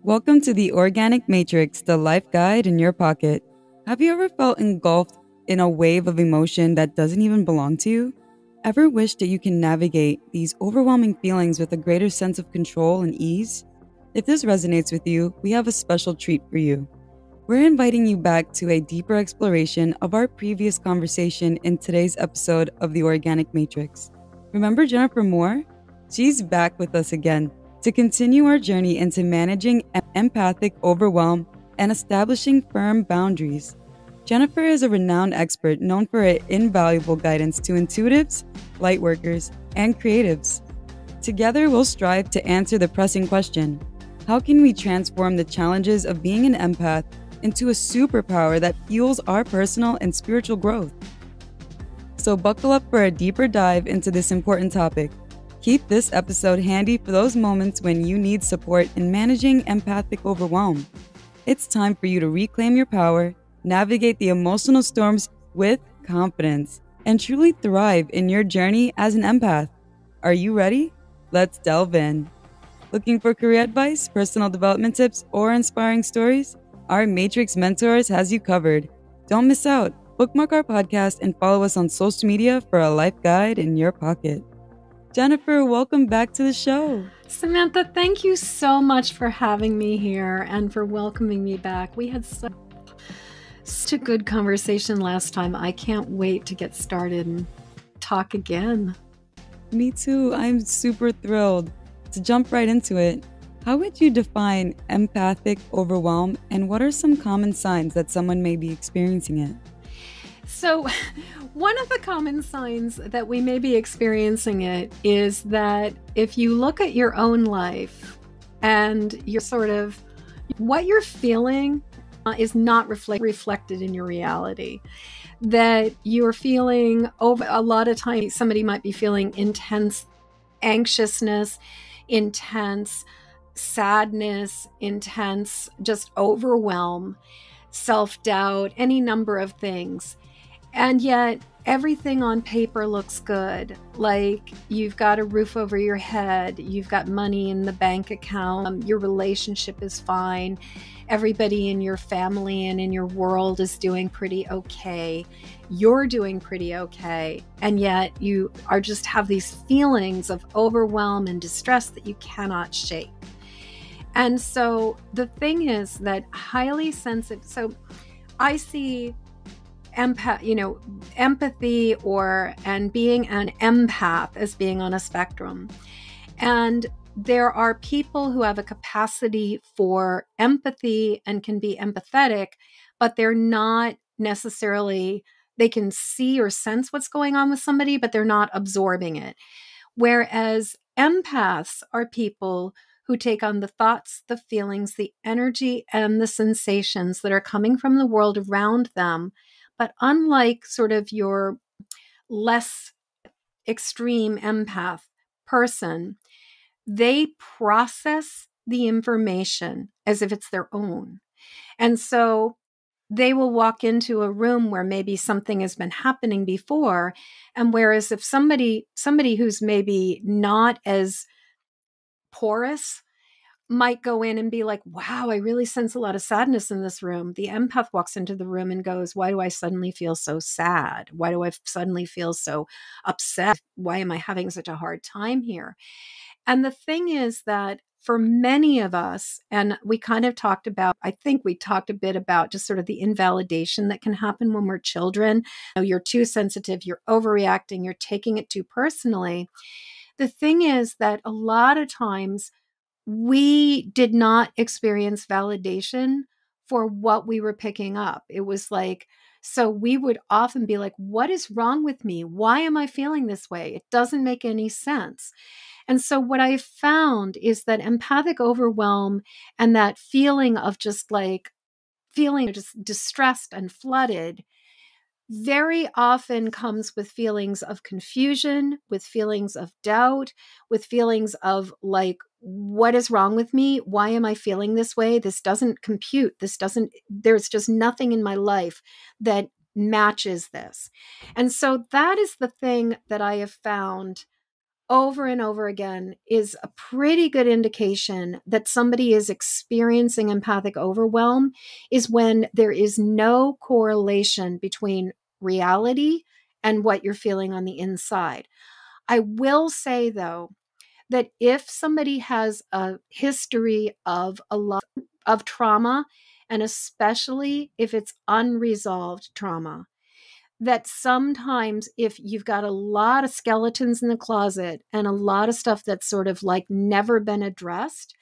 Welcome to the Organic Matrix, the life guide in your pocket. Have you ever felt engulfed in a wave of emotion that doesn't even belong to you? Ever wish that you can navigate these overwhelming feelings with a greater sense of control and ease? If this resonates with you, we have a special treat for you. We're inviting you back to a deeper exploration of our previous conversation in today's episode of the Organic Matrix. Remember Jennifer Moore? She's back with us again to continue our journey into managing empathic overwhelm and establishing firm boundaries. Jennifer is a renowned expert known for her invaluable guidance to intuitives, lightworkers, and creatives. Together, we'll strive to answer the pressing question: how can we transform the challenges of being an empath into a superpower that fuels our personal and spiritual growth? So buckle up for a deeper dive into this important topic. Keep this episode handy for those moments when you need support in managing empathic overwhelm. It's time for you to reclaim your power, navigate the emotional storms with confidence, and truly thrive in your journey as an empath. Are you ready? Let's delve in. Looking for career advice, personal development tips, or inspiring stories? Our Matrix Mentors has you covered. Don't miss out. Bookmark our podcast and follow us on social media for a life guide in your pocket. Jennifer, welcome back to the show. Samantha, thank you so much for having me here and for welcoming me back. We had such a good conversation last time. I can't wait to get started and talk again. Me too. I'm super thrilled to jump right into it. How would you define empathic overwhelm, and what are some common signs that someone may be experiencing it? So, one of the common signs that we may be experiencing it is that if you look at your own life and you're what you're feeling is not reflected in your reality. That you're feeling a lot of times, somebody might be feeling intense anxiousness, intense sadness, intense just overwhelm, self-doubt, any number of things. And yet everything on paper looks good. Like you've got a roof over your head, you've got money in the bank account, your relationship is fine, everybody in your family and in your world is doing pretty okay, you're doing pretty okay, and yet you are just have these feelings of overwhelm and distress that you cannot shake. And so the thing is that highly sensitive, so I see empathy and being an empath as being on a spectrum. And there are people who have a capacity for empathy and can be empathetic, but they're not necessarily, they can see or sense what's going on with somebody, but they're not absorbing it. Whereas empaths are people who take on the thoughts, the feelings, the energy, and the sensations that are coming from the world around them. But unlike sort of your less extreme empath person, they process the information as if it's their own. And so they will walk into a room where maybe something has been happening before. And whereas if somebody who's maybe not as porous might go in and be like, wow, I really sense a lot of sadness in this room. The empath walks into the room and goes, why do I suddenly feel so sad? Why do I suddenly feel so upset? Why am I having such a hard time here? And the thing is that for many of us, and we kind of talked about, I think we talked a bit about just sort of the invalidation that can happen when we're children. You're too sensitive, you're overreacting, you're taking it too personally. The thing is that a lot of times we did not experience validation for what we were picking up. It was like, so we would often be like, what is wrong with me? Why am I feeling this way? It doesn't make any sense. And so what I found is that empathic overwhelm and that feeling of just distressed and flooded very often comes with feelings of confusion, with feelings of doubt, with feelings of like, what is wrong with me? Why am I feeling this way? This doesn't compute. There's just nothing in my life that matches this. And so that is the thing that I have found over and over again is a pretty good indication that somebody is experiencing empathic overwhelm is when there is no correlation between reality and what you're feeling on the inside. I will say, though, that if somebody has a history of a lot of trauma, and especially if it's unresolved trauma, that sometimes if you've got a lot of skeletons in the closet and a lot of stuff that's sort of like never been addressed,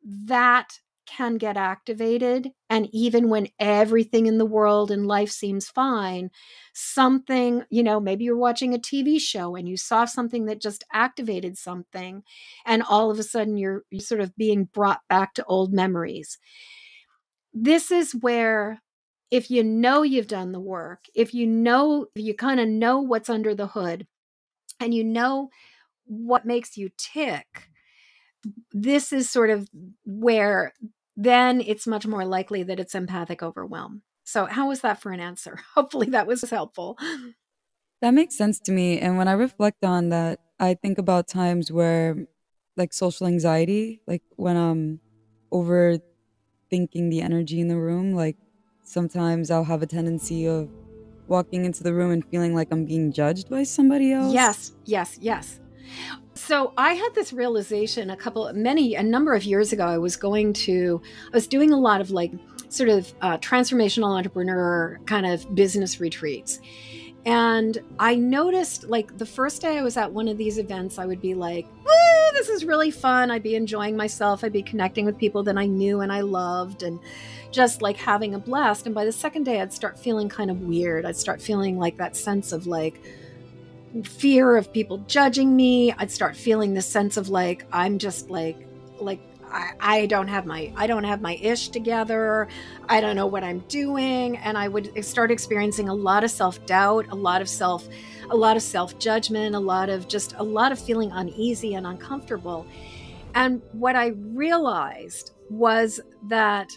that can get activated. And even when everything in the world and life seems fine, something, maybe you're watching a TV show and you saw something that just activated something, and all of a sudden you're sort of being brought back to old memories. This is where, if you know you've done the work, if you kind of know what's under the hood and you know what makes you tick, this is sort of where then it's much more likely that it's empathic overwhelm. So how was that for an answer? Hopefully that was helpful. That makes sense to me. And when I reflect on that, I think about times where, like, social anxiety, like when I'm overthinking the energy in the room, like sometimes I'll have a tendency of walking into the room and feeling like I'm being judged by somebody else. Yes. So I had this realization a number of years ago. I was doing a lot of like sort of transformational entrepreneur kind of business retreats. And I noticed, like, the first day I was at one of these events, I would be like, woo, this is really fun. I'd be enjoying myself. I'd be connecting with people that I knew and I loved and just like having a blast. And by the second day, I'd start feeling kind of weird. I'd start feeling like that sense of like fear of people judging me. I'd start feeling this sense of like, I'm just like I don't have my ish together. I don't know what I'm doing. And I would start experiencing a lot of self-doubt, a lot of self-judgment, a lot of feeling uneasy and uncomfortable. And what I realized was that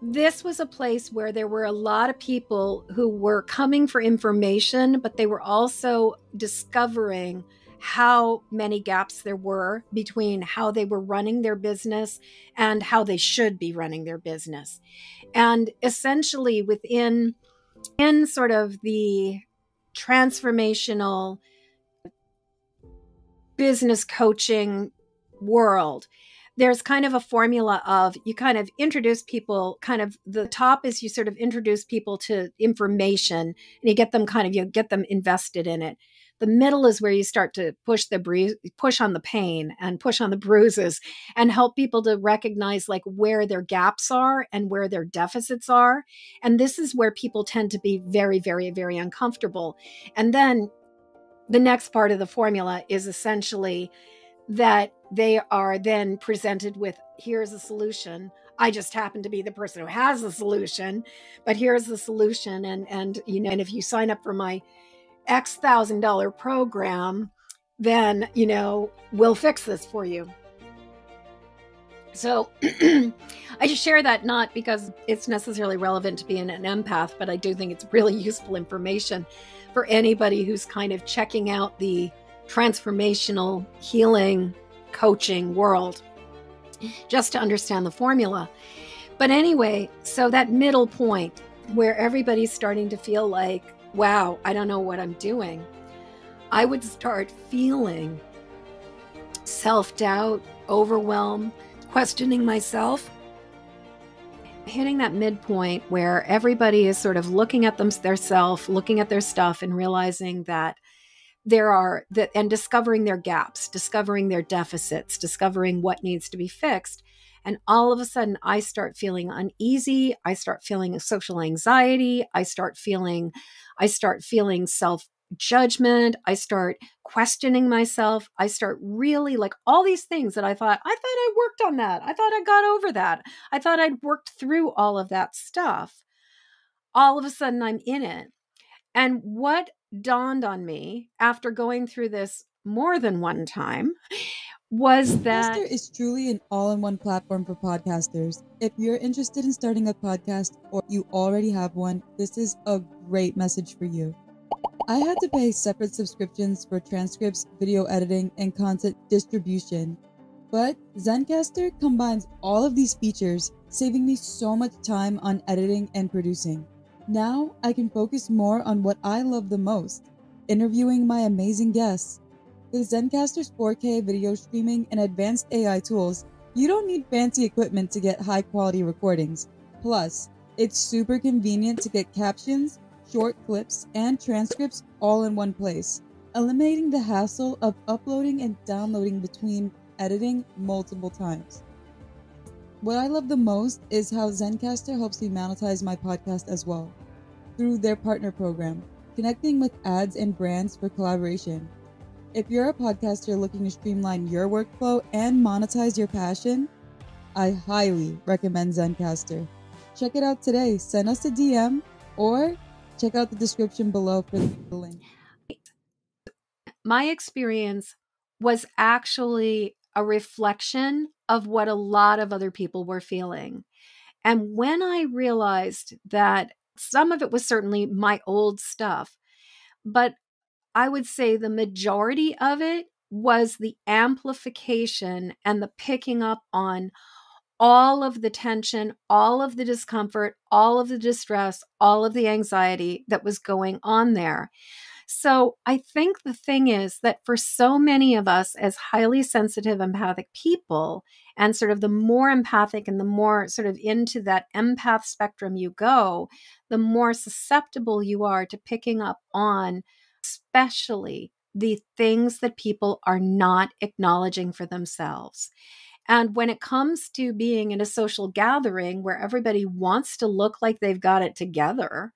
this was a place where there were a lot of people who were coming for information, but they were also discovering how many gaps there were between how they were running their business and how they should be running their business. And essentially within sort of the transformational business coaching world, there's kind of a formula of you kind of introduce people, kind of the top is you sort of introduce people to information and you get them invested in it. The middle is where you start to push on the pain and push on the bruises and help people to recognize like where their gaps are and where their deficits are. And this is where people tend to be very, very, very uncomfortable. And then the next part of the formula is essentially that they are then presented with, here's a solution. I just happen to be the person who has the solution, but here's the solution. And if you sign up for my X $1,000 program, then, we'll fix this for you. So I just share that not because it's necessarily relevant to being an empath, but I do think it's really useful information for anybody who's kind of checking out the transformational healing coaching world, just to understand the formula. But anyway, so that middle point where everybody's starting to feel like, wow, I don't know what I'm doing, I would start feeling self-doubt, overwhelm, questioning myself, hitting that midpoint where everybody is sort of looking at their self, looking at their stuff and realizing that and discovering their gaps, discovering their deficits, discovering what needs to be fixed. And all of a sudden I start feeling uneasy. I start feeling social anxiety. I start feeling self-judgment. I start questioning myself. I start really like all these things that I thought I worked on that. I thought I got over that. I thought I'd worked through all of that stuff. All of a sudden I'm in it. And what dawned on me after going through this more than one time was that Podcaster is truly an all-in-one platform for podcasters. If you're interested in starting a podcast or you already have one, this is a great message for you. I had to pay separate subscriptions for transcripts, video editing, and content distribution. But Zencaster combines all of these features, saving me so much time on editing and producing. Now I can focus more on what I love the most, interviewing my amazing guests. With Zencaster's 4K video streaming and advanced AI tools, you don't need fancy equipment to get high quality recordings. Plus, it's super convenient to get captions, short clips, and transcripts all in one place, eliminating the hassle of uploading and downloading between editing multiple times. What I love the most is how Zencaster helps me monetize my podcast as well, through their partner program, connecting with ads and brands for collaboration. If you're a podcaster looking to streamline your workflow and monetize your passion, I highly recommend Zencaster. Check it out today. Send us a DM or check out the description below for the link. My experience was actually a reflection of what a lot of other people were feeling. And when I realized that some of it was certainly my old stuff, but I would say the majority of it was the amplification and the picking up on all of the tension, all of the discomfort, all of the distress, all of the anxiety that was going on there. So I think the thing is that for so many of us as highly sensitive, empathic people, and sort of the more empathic and the more sort of into that empath spectrum you go, the more susceptible you are to picking up on, especially the things that people are not acknowledging for themselves. And when it comes to being in a social gathering where everybody wants to look like they've got it together,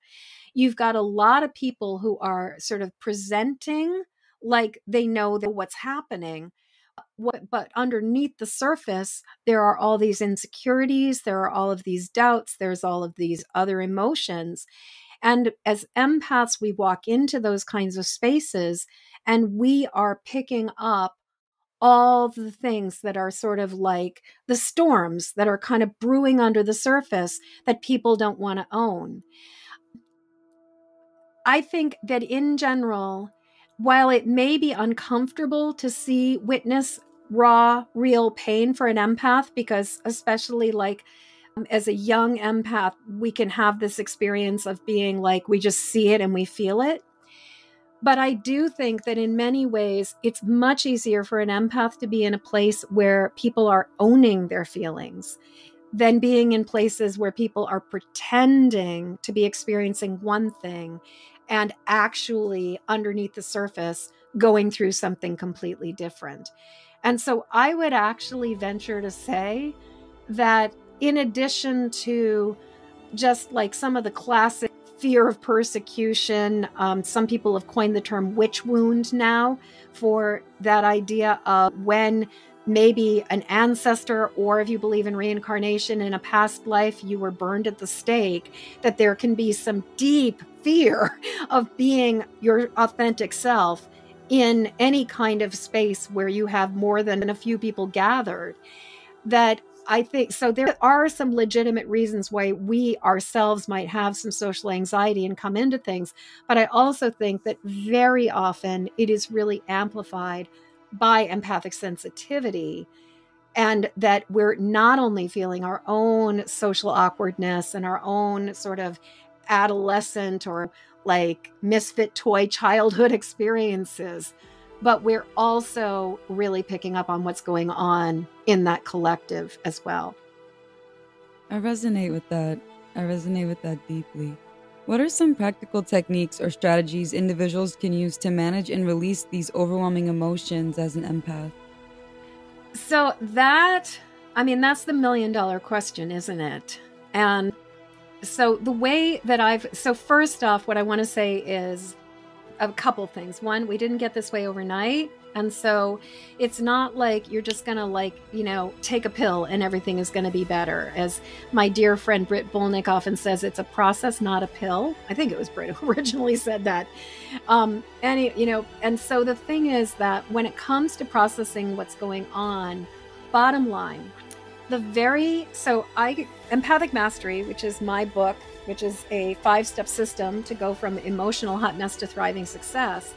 you've got a lot of people who are sort of presenting like they know what's happening. But underneath the surface, there are all these insecurities, there are all of these doubts, there's all of these other emotions. And as empaths, we walk into those kinds of spaces and we are picking up all the things that are sort of like the storms that are kind of brewing under the surface that people don't want to own. I think that in general, while it may be uncomfortable to witness raw, real pain for an empath, because especially like as a young empath, we can have this experience of being like, we just see it and we feel it. But I do think that in many ways, it's much easier for an empath to be in a place where people are owning their feelings than being in places where people are pretending to be experiencing one thing and actually underneath the surface going through something completely different. And so I would actually venture to say that in addition to just like some of the classic fear of persecution, some people have coined the term witch wound now for that idea of when maybe an ancestor, or if you believe in reincarnation, in a past life you were burned at the stake, that there can be some deep fear of being your authentic self in any kind of space where you have more than a few people gathered. That I think, so there are some legitimate reasons why we ourselves might have some social anxiety and come into things. But I also think that very often it is really amplified by empathic sensitivity, and that we're not only feeling our own social awkwardness and our own sort of adolescent or like misfit toy childhood experiences, but we're also really picking up on what's going on in that collective as well. I resonate with that. Deeply. What are some practical techniques or strategies individuals can use to manage and release these overwhelming emotions as an empath? So that's the $1 million question, isn't it? And so the way that first off, what I want to say is a couple things. One, we didn't get this way overnight. And so it's not like you're just going to take a pill and everything is going to be better. As my dear friend Britt Bolnick often says, it's a process, not a pill. I think it was Britt who originally said that. And so the thing is that when it comes to processing what's going on, bottom line, Empathic Mastery, which is my book, which is a 5-step system to go from emotional hot mess to thriving success,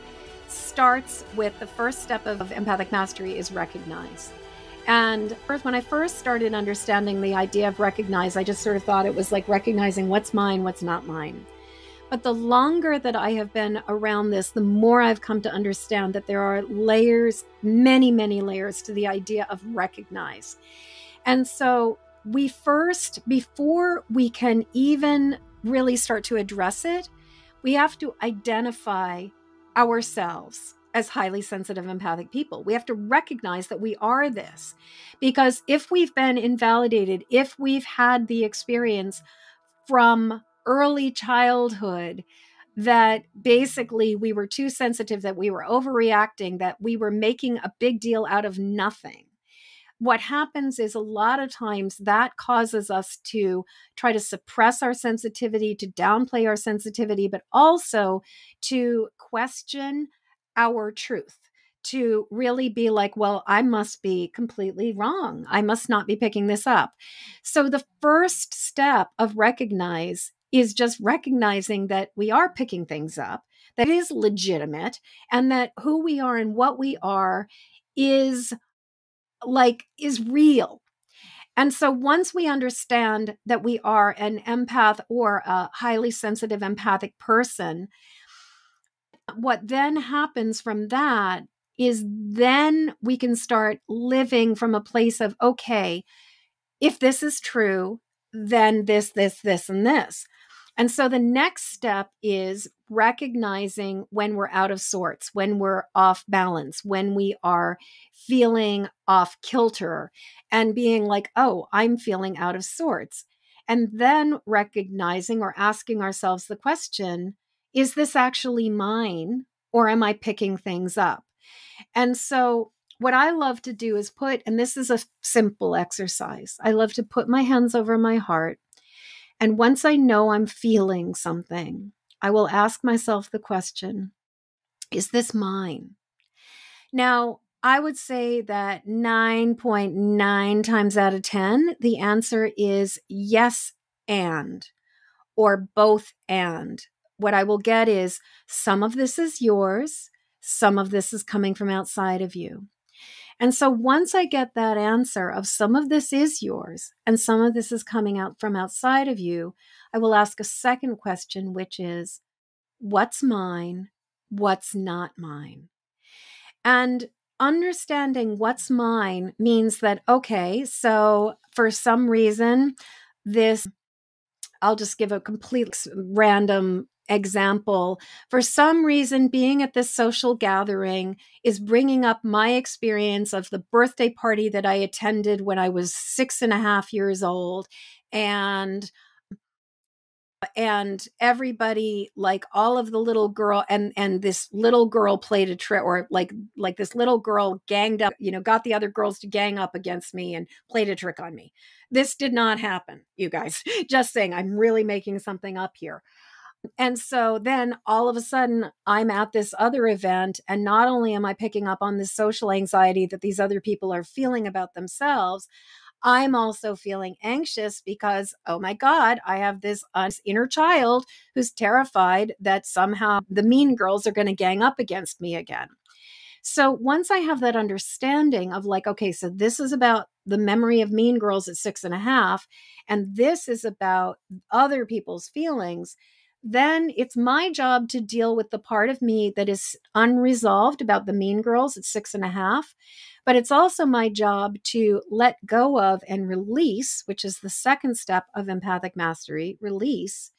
starts with the first step of Empathic Mastery is recognize. And when I first started understanding the idea of recognize, I just sort of thought it was like recognizing what's mine, what's not mine. But the longer that I have been around this, the more I've come to understand that there are layers, many, many layers to the idea of recognize. And so before we can even really start to address it, we have to identify ourselves as highly sensitive empathic people. We have to recognize that we are this, because if we've been invalidated, if we've had the experience from early childhood that basically we were too sensitive, that we were overreacting, that we were making a big deal out of nothing, what happens is a lot of times that causes us to try to suppress our sensitivity, to downplay our sensitivity, but also to question our truth, to really be like, well, I must be completely wrong. I must not be picking this up. So the first step of recognize is just recognizing that we are picking things up, that it is legitimate, and that who we are and what we are is real. And so once we understand that we are an empath or a highly sensitive empathic person, what then happens from that is then we can start living from a place of, okay, if this is true, then this, and this. And so the next step is recognizing when we're out of sorts, when we're off balance, when we are feeling off kilter, and being like, oh, I'm feeling out of sorts. And then recognizing or asking ourselves the question, is this actually mine, or am I picking things up? And so what I love to do is and this is a simple exercise, I love to put my hands over my heart. And once I know I'm feeling something, I will ask myself the question, is this mine? Now, I would say that 9.9 times out of 10, the answer is yes or both and. What I will get is some of this is yours, some of this is coming from outside of you. And so once I get that answer of some of this is yours and some of this is coming out from outside of you, I will ask a second question, which is, what's mine? What's not mine? And understanding what's mine means that, okay, so for some reason, I'll just give a complete random example. For some reason, being at this social gathering is bringing up my experience of the birthday party that I attended when I was 6.5 years old. And everybody, like all of the little girl and this little girl played a trick, or like this little girl ganged up, got the other girls to gang up against me and played a trick on me. This did not happen, you guys. Just saying, I'm really making something up here. And so then all of a sudden I'm at this other event, and not only am I picking up on this social anxiety that these other people are feeling about themselves, I'm also feeling anxious because, oh my God, I have this inner child who's terrified that somehow the mean girls are going to gang up against me again. So once I have that understanding of like, okay, so this is about the memory of mean girls at 6.5, and this is about other people's feelings, then it's my job to deal with the part of me that is unresolved about the mean girls at 6.5. But it's also my job to let go of and release, which is the second step of empathic mastery, release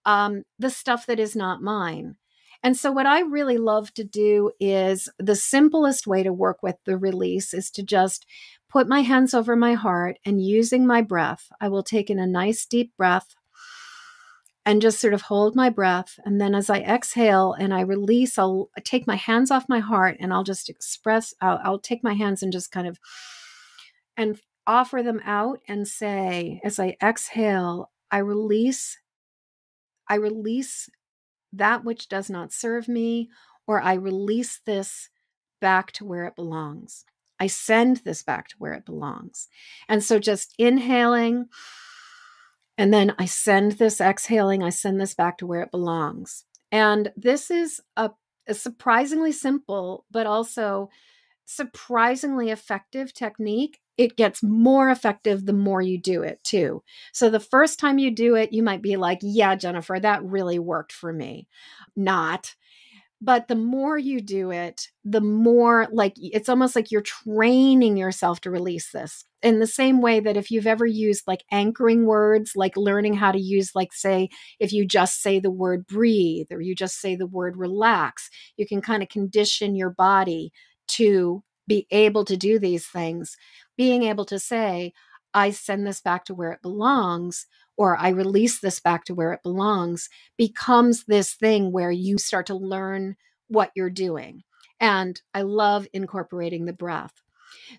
the stuff that is not mine. And so what I really love to do is the simplest way to work with the release is to just put my hands over my heart, and using my breath, I will take in a nice deep breath and just sort of hold my breath. And then as I exhale and I release, I'll take my hands off my heart and I'll just I'll take my hands and just kind of and offer them out and say, as I exhale, I release that which does not serve me, or I release this back to where it belongs. I send this back to where it belongs. And so just inhaling, and then I send this, exhaling, I send this back to where it belongs. And this is a surprisingly simple, but also surprisingly effective technique. It gets more effective the more you do it too. So the first time you do it, you might be like, yeah, Jennifer, that really worked for me. Not. But the more you do it, the more like it's almost like you're training yourself to release this. In the same way that if you've ever used like anchoring words, like learning how to use, like, say, if you just say the word breathe or you just say the word relax, you can kind of condition your body to be able to do these things. Being able to say, I send this back to where it belongs, or I release this back to where it belongs, becomes this thing where you start to learn what you're doing. And I love incorporating the breath.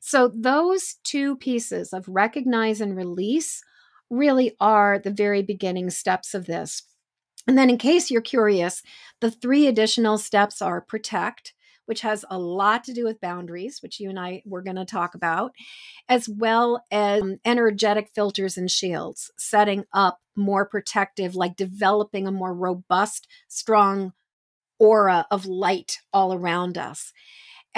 So those two pieces of recognize and release really are the very beginning steps of this. And then in case you're curious, the three additional steps are protect, which has a lot to do with boundaries, which you and I were going to talk about, as well as energetic filters and shields, setting up more protective, like developing a more robust, strong aura of light all around us.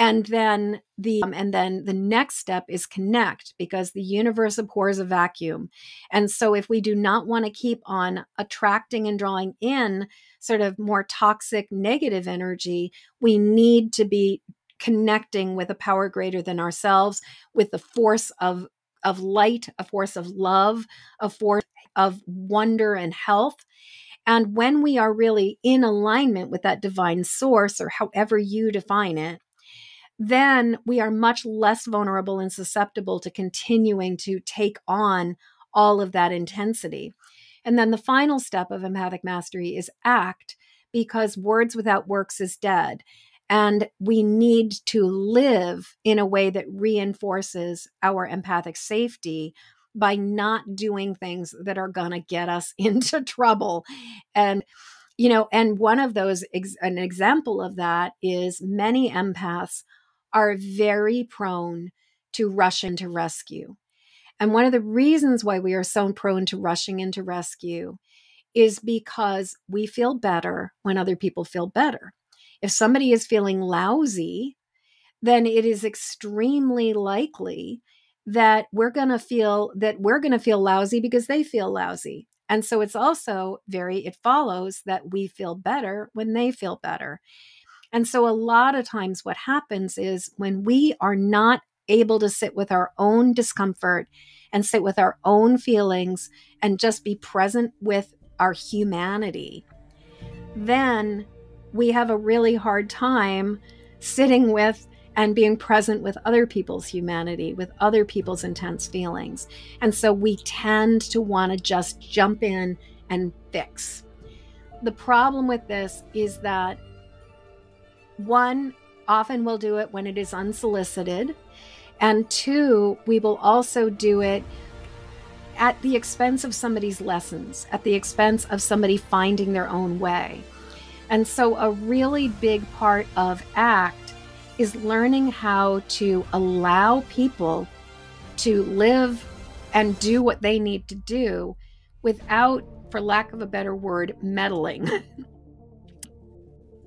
And then the next step is connect, because the universe abhors a vacuum. And so if we do not want to keep on attracting and drawing in sort of more toxic negative energy, we need to be connecting with a power greater than ourselves, with the force of light, a force of love, a force of wonder and health. And when we are really in alignment with that divine source, or however you define it, then we are much less vulnerable and susceptible to continuing to take on all of that intensity. And then the final step of empathic mastery is act, because words without works is dead. And we need to live in a way that reinforces our empathic safety by not doing things that are going to get us into trouble. And and one of those, an example of that is many empaths are very prone to rush into rescue. And one of the reasons why we are so prone to rushing into rescue is because we feel better when other people feel better. If somebody is feeling lousy, then it is extremely likely that we're going to feel lousy because they feel lousy. And so it's also it follows that we feel better when they feel better. And so a lot of times what happens is when we are not able to sit with our own discomfort and sit with our own feelings and just be present with our humanity, then we have a really hard time sitting with and being present with other people's humanity, with other people's intense feelings. And so we tend to want to just jump in and fix. The problem with this is that, one, often we'll do it when it is unsolicited. And two, we will also do it at the expense of somebody's lessons, at the expense of somebody finding their own way. And so a really big part of ACT is learning how to allow people to live and do what they need to do without, for lack of a better word, meddling.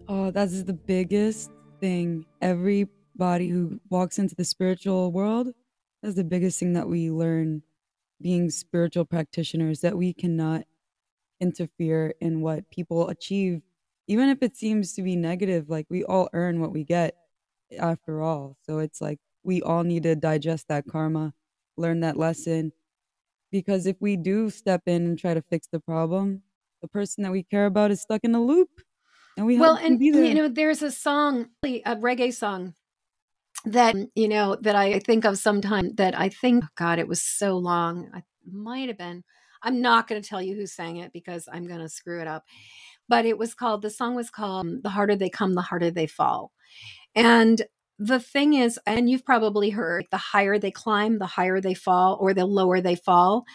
Oh, that's the biggest thing. Everybody who walks into the spiritual world, that's the biggest thing that we learn being spiritual practitioners, that we cannot interfere in what people achieve, even if it seems to be negative. Like, we all earn what we get after all. So it's like we all need to digest that karma, learn that lesson. Because if we do step in and try to fix the problem, the person that we care about is stuck in a loop. And we Well, help them be there. there's a song, a reggae song that, that I think of sometimes, that I think, oh God, it was so long. I might have been, I'm not going to tell you who sang it because I'm going to screw it up. But the song was called The Harder They Come, the Harder They Fall. And the thing is, and you've probably heard, the higher they climb, the higher they fall, or the lower they fall.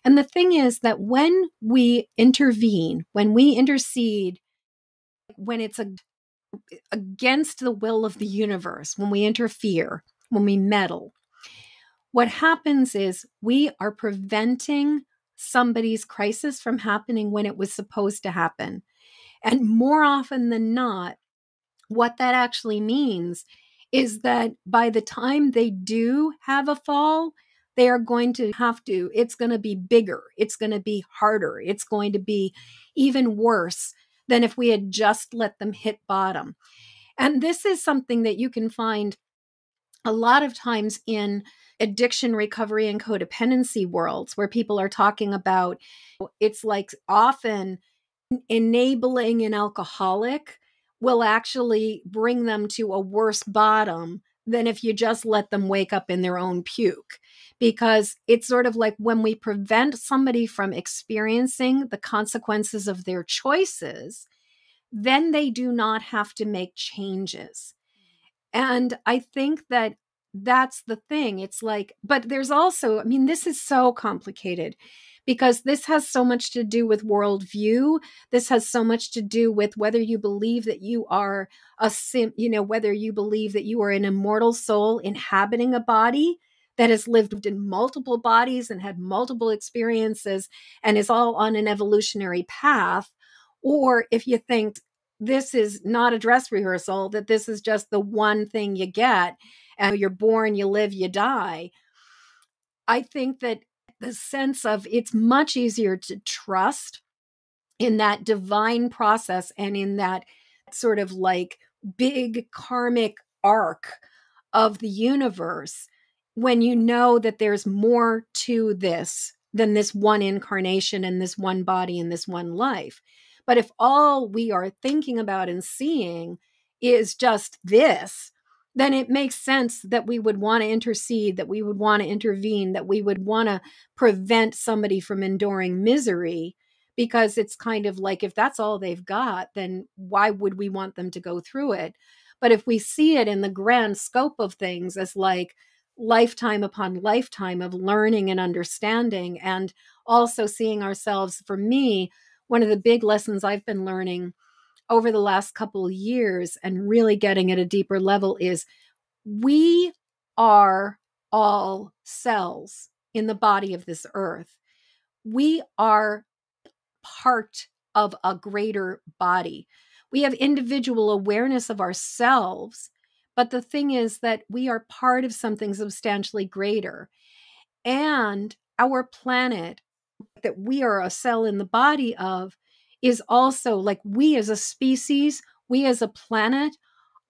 And the thing is that when we intervene, when we intercede, when it's against the will of the universe, when we interfere, when we meddle. What happens is we are preventing somebody's crisis from happening when it was supposed to happen. And more often than not, what that actually means is that by the time they do have a fall, they are going to it's going to be bigger. It's going to be harder. It's going to be even worse than if we had just let them hit bottom. And this is something that you can find a lot of times in addiction recovery and codependency worlds, where people are talking about, it's like often enabling an alcoholic will actually bring them to a worse bottom than if you just let them wake up in their own puke. Because it's sort of like when we prevent somebody from experiencing the consequences of their choices, then they do not have to make changes. And I think that that's the thing. It's like, but there's also, I mean, this is so complicated because this has so much to do with worldview. This has so much to do with whether you believe that you are whether you believe that you are an immortal soul inhabiting a body that has lived in multiple bodies and had multiple experiences and is all on an evolutionary path, or if you think this is not a dress rehearsal, that this is just the one thing you get, and you're born, you live, you die. I think that the sense of it's much easier to trust in that divine process and in that sort of like big karmic arc of the universe when you know that there's more to this than this one incarnation and this one body and this one life. But if all we are thinking about and seeing is just this, then it makes sense that we would want to intercede, that we would want to intervene, that we would want to prevent somebody from enduring misery, because it's kind of like, if that's all they've got, then why would we want them to go through it? But if we see it in the grand scope of things as like lifetime upon lifetime of learning and understanding, and also seeing ourselves, for me, one of the big lessons I've been learning over the last couple of years and really getting at a deeper level is we are all cells in the body of this earth. We are part of a greater body. We have individual awareness of ourselves, but the thing is that we are part of something substantially greater. And our planet that we are a cell in the body of is also like, we as a species, we as a planet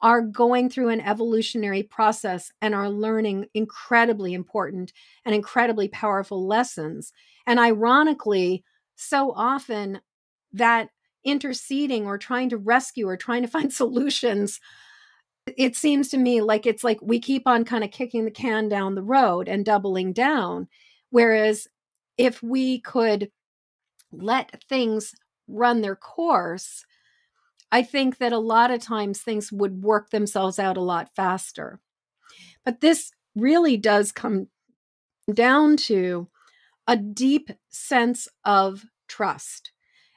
are going through an evolutionary process and are learning incredibly important and incredibly powerful lessons. And ironically, so often that interceding or trying to rescue or trying to find solutions, it seems to me like it's like we keep on kind of kicking the can down the road and doubling down. Whereas if we could let things run their course, I think that a lot of times things would work themselves out a lot faster. But this really does come down to a deep sense of trust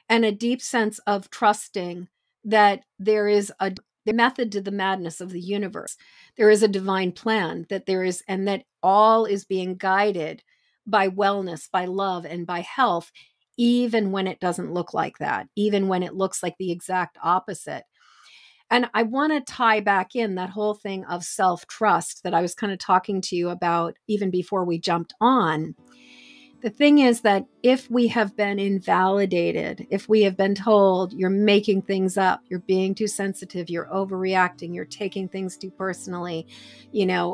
and a deep sense of trusting that there is a method to the madness of the universe. There is a divine plan, that there is, and that all is being guided by wellness, by love, and by health, even when it doesn't look like that, even when it looks like the exact opposite. And I want to tie back in that whole thing of self-trust that I was kind of talking to you about even before we jumped on. The thing is that if we have been invalidated, if we have been told you're making things up, you're being too sensitive, you're overreacting, you're taking things too personally,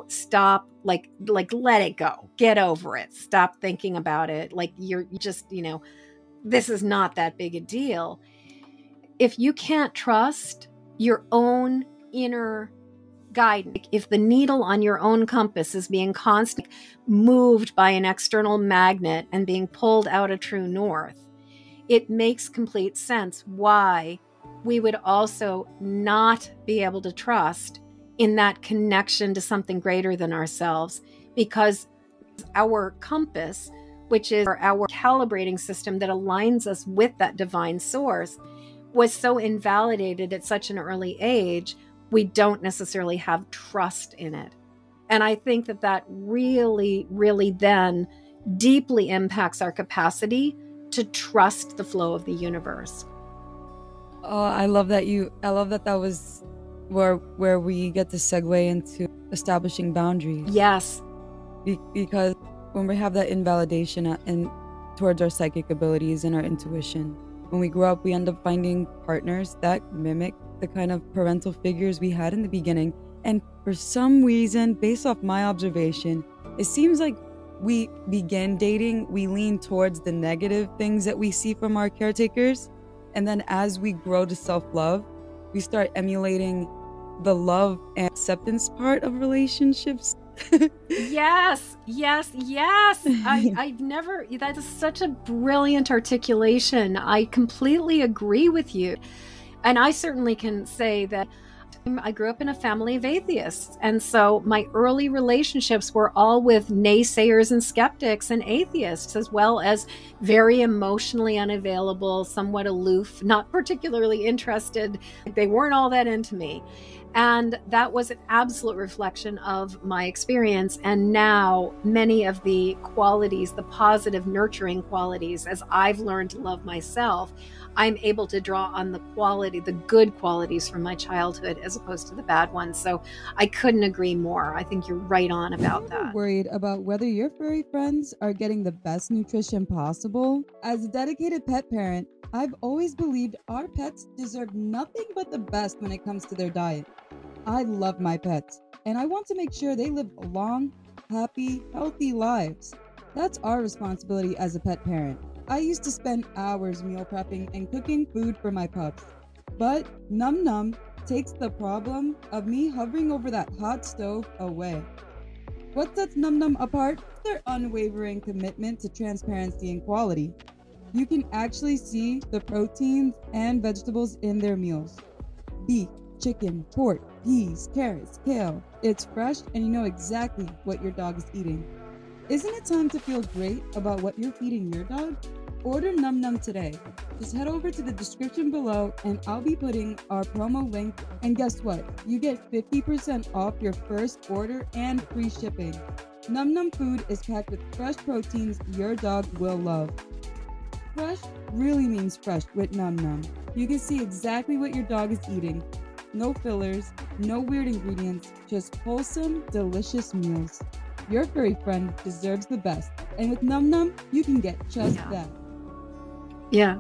stop, like let it go, get over it, stop thinking about it. Like you're just, this is not that big a deal. If you can't trust your own inner guidance, if the needle on your own compass is being constantly moved by an external magnet and being pulled out of true north, it makes complete sense why we would also not be able to trust in that connection to something greater than ourselves, because our compass, which is our calibrating system that aligns us with that divine source, was so invalidated at such an early age, we don't necessarily have trust in it. And I think that that really, really then deeply impacts our capacity to trust the flow of the universe. Oh, I love that that was where we get to segue into establishing boundaries. Yes. Because when we have that invalidation and towards our psychic abilities and our intuition, when we grow up, we end up finding partners that mimic the kind of parental figures we had in the beginning. And for some reason, based off my observation, it seems like we begin dating, we lean towards the negative things that we see from our caretakers. And then as we grow to self-love, we start emulating the love and acceptance part of relationships. Yes. I've never, that is such a brilliant articulation. I completely agree with you. And I certainly can say that I grew up in a family of atheists. And so my early relationships were all with naysayers and skeptics and atheists, as well as very emotionally unavailable, somewhat aloof, not particularly interested. They weren't all that into me. And that was an absolute reflection of my experience. And now many of the qualities, the positive nurturing qualities, as I've learned to love myself, I'm able to draw on the quality, the good qualities from my childhood as opposed to the bad ones. So I couldn't agree more. I think you're right on about that. Worried about whether your furry friends are getting the best nutrition possible? As a dedicated pet parent, I've always believed our pets deserve nothing but the best when it comes to their diet. I love my pets, and I want to make sure they live long, happy, healthy lives. That's our responsibility as a pet parent. I used to spend hours meal prepping and cooking food for my pups. But Num Num takes the problem of me hovering over that hot stove away. What sets Num Num apart is their unwavering commitment to transparency and quality. You can actually see the proteins and vegetables in their meals. Beef, chicken, pork, peas, carrots, kale. It's fresh and you know exactly what your dog is eating. Isn't it time to feel great about what you're feeding your dog? Order Num Num today. Just head over to the description below and I'll be putting our promo link. And guess what? You get 50% off your first order and free shipping. Num Num food is packed with fresh proteins your dog will love. Fresh really means fresh with Num Num. You can see exactly what your dog is eating. No fillers, no weird ingredients, just wholesome, delicious meals. Your furry friend deserves the best, and with Num Num, you can get just that. Yeah.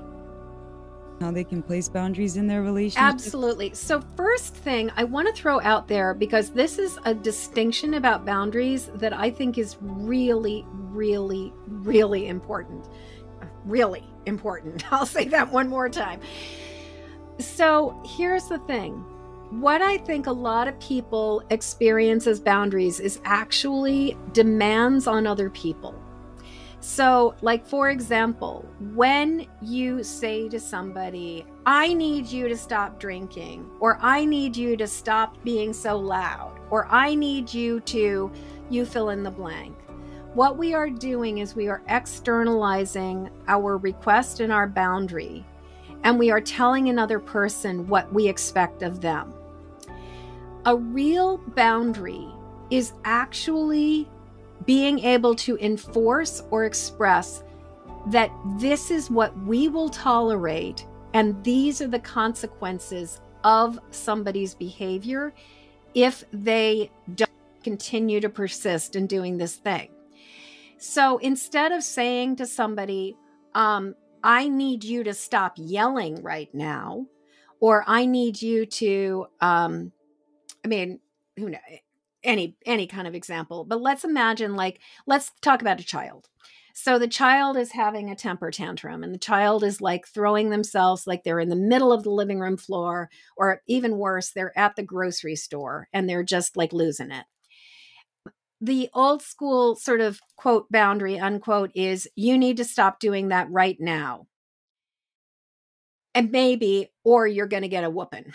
How they can place boundaries in their relationship. Absolutely. So first thing I want to throw out there, because this is a distinction about boundaries that I think is really, really, really important. Really important. I'll say that one more time. So here's the thing. What I think a lot of people experience as boundaries is actually demands on other people. So, like, for example, when you say to somebody, I need you to stop drinking, or I need you to stop being so loud, or I need you to, you fill in the blank. What we are doing is we are externalizing our request and our boundary, and we are telling another person what we expect of them. A real boundary is actually being able to enforce or express that this is what we will tolerate and these are the consequences of somebody's behavior if they don't continue to persist in doing this thing. So instead of saying to somebody, I need you to stop yelling right now, or I need you to, who knows, any kind of example, but let's imagine, like, let's talk about a child. So the child is having a temper tantrum and the child is like throwing themselves, like they're in the middle of the living room floor, or even worse, they're at the grocery store and they're just like losing it. The old school sort of quote boundary unquote is you need to stop doing that right now. And maybe, or you're going to get a whooping.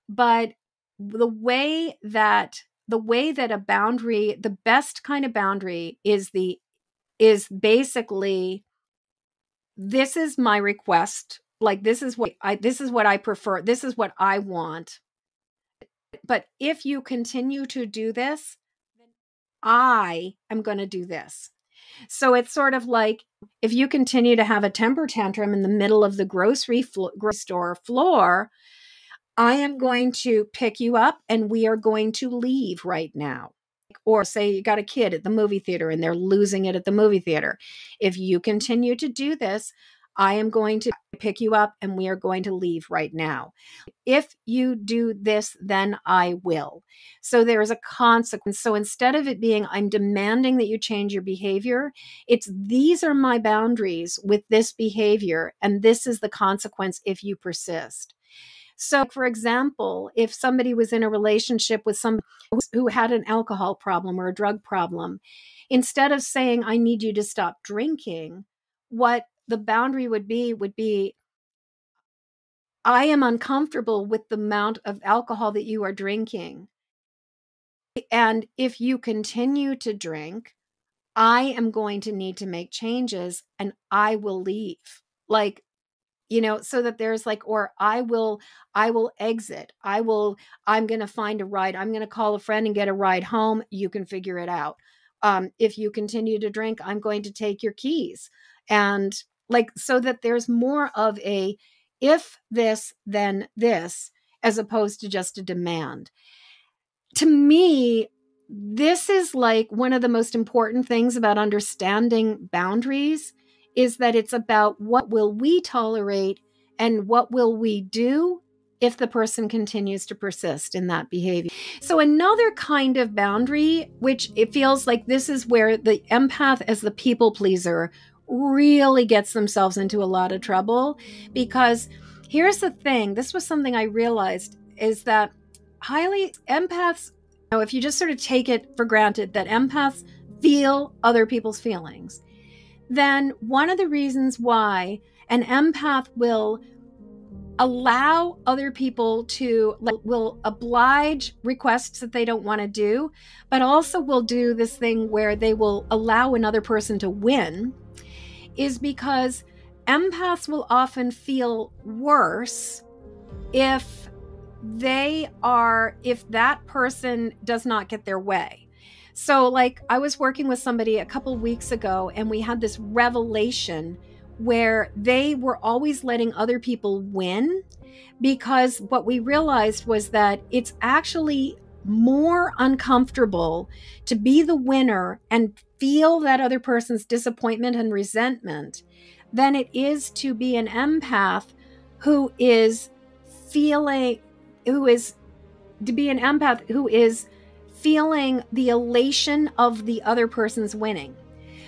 But the way that a boundary, the best kind of boundary is basically, this is my request. Like, this is what I prefer. This is what I want. But if you continue to do this, then I am going to do this. So it's sort of like if you continue to have a temper tantrum in the middle of the grocery store floor, I am going to pick you up and we are going to leave right now. Or say you got a kid at the movie theater and they're losing it at the movie theater. If you continue to do this, I am going to pick you up and we are going to leave right now. If you do this, then I will. So there is a consequence. So instead of it being, I'm demanding that you change your behavior, it's these are my boundaries with this behavior, and this is the consequence if you persist. So, for example, if somebody was in a relationship with someone who had an alcohol problem or a drug problem, instead of saying, I need you to stop drinking, what the boundary would be, I am uncomfortable with the amount of alcohol that you are drinking. And if you continue to drink, I am going to need to make changes and I will leave. Like, so that there's like, or I will exit. I'm going to find a ride. I'm going to call a friend and get a ride home. You can figure it out. If you continue to drink, I'm going to take your keys. And like, so that there's more of a, if this, then this, as opposed to just a demand. To me, this is like one of the most important things about understanding boundaries is that it's about what will we tolerate and what will we do if the person continues to persist in that behavior. So another kind of boundary, which it feels like this is where the empath as the people pleaser really gets themselves into a lot of trouble, because here's the thing, this was something I realized, is that highly empaths, if you just sort of take it for granted that empaths feel other people's feelings, then one of the reasons why an empath will allow other people to, will oblige requests that they don't want to do, but also will do this thing where they will allow another person to win, is because empaths will often feel worse if that person does not get their way. So like I was working with somebody a couple weeks ago and we had this revelation where they were always letting other people win, because what we realized was that it's actually more uncomfortable to be the winner and feel that other person's disappointment and resentment than it is to be an empath who is feeling the elation of the other person's winning.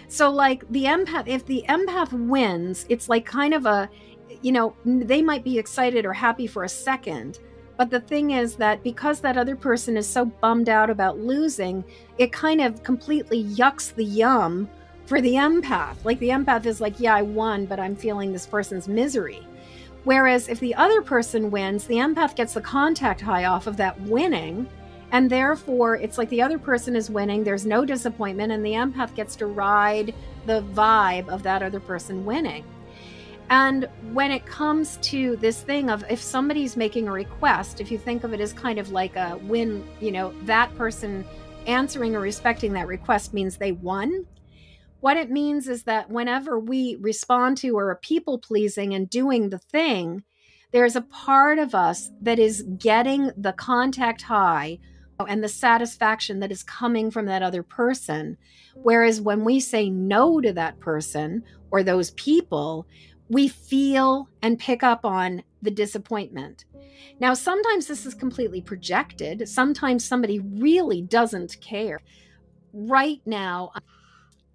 So like the empath, if the empath wins, it's like kind of a, they might be excited or happy for a second. But the thing is that because that other person is so bummed out about losing, it kind of completely yucks the yum for the empath. Like the empath is like, yeah, I won, but I'm feeling this person's misery. Whereas if the other person wins, the empath gets the contact high off of that winning. And therefore, it's like the other person is winning. There's no disappointment. And the empath gets to ride the vibe of that other person winning. And when it comes to this thing of if somebody's making a request, if you think of it as kind of like a win, that person answering or respecting that request means they won. What it means is that whenever we respond to or are people pleasing and doing the thing, there's a part of us that is getting the contact high and the satisfaction that is coming from that other person. Whereas when we say no to that person or those people, we feel and pick up on the disappointment. Now, sometimes this is completely projected. Sometimes somebody really doesn't care. Right now,